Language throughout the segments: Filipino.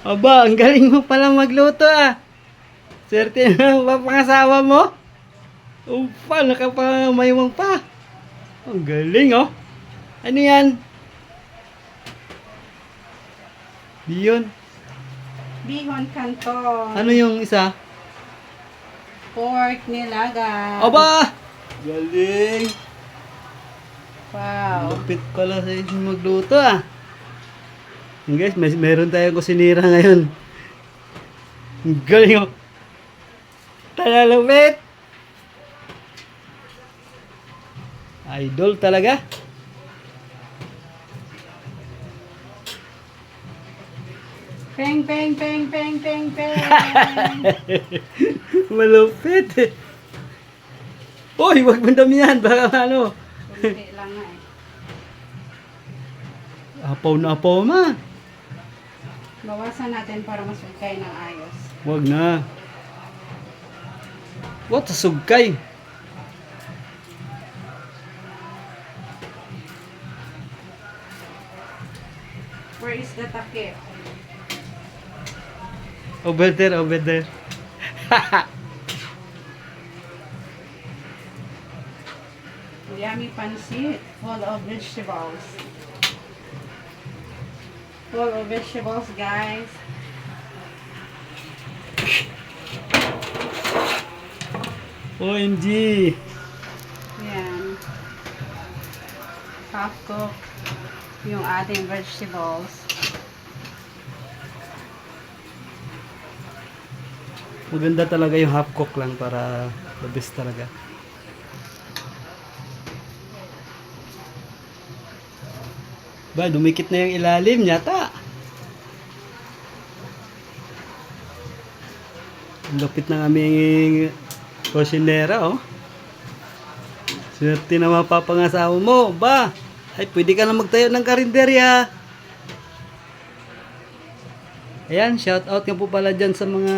Aba, ang galing mo pala magluto ah. Swerte na ba pangasawa mo? Upa, nakapamaywang pa. Ang galing oh. Ano yan? Diyon. Bihon canton. Ano yung isa? Pork nilaga. Aba! Galing. Wow. Lupit pala sa inyo magluto ah. Guys, meron tayong kusinira ngayon. Ang galing oh. Talalupit. Idol talaga. Peng, peng, peng, peng, peng, peng. Malupit. Uy, wag mo damihan. Baka ano. Kunti lang nga eh. Apaw na apaw ma. Bawasan natin para masugkay ng ayos. Wag na. What a sugkay. Where is the takip? Over there, over there. Yummy pancit. Full of vegetables. Full of vegetables, guys. OMG. Yan. Half cook yung ating vegetables. Maganda talaga yung half cook lang para the best talaga. Ba, dumikit na yung ilalim yata. Ang lupit ng aming kusinera, oh. Swerte na mapapangasawa mo, ba? Ay, pwede ka na magtayo ng karinderya. Ayan, shout out nga po pala dyan sa mga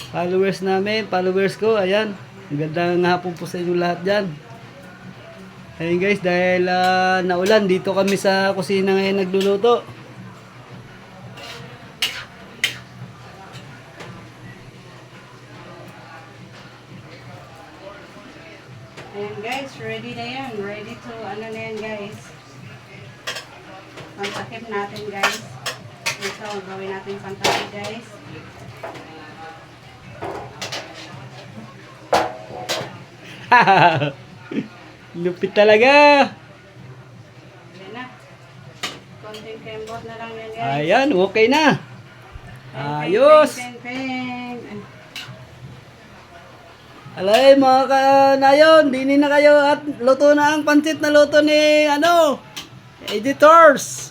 followers namin, followers ko. Ayan, magandang hapon po sa inyo lahat dyan. Ayun guys, dahil naulan, dito kami sa kusina ngayon nagluluto. Ayan guys, ready na yan. Ready to ano na yan guys. Pantakip natin guys. Ito, gawin natin pantakip guys. Lupit talaga. Ayan na. Konting kembot na lang yan guys. Ayan, okay na. Peng, Ayos. peng, peng, peng. Alay mga kanayon, dini na kayo at luto na ang pancit na luto ni editors.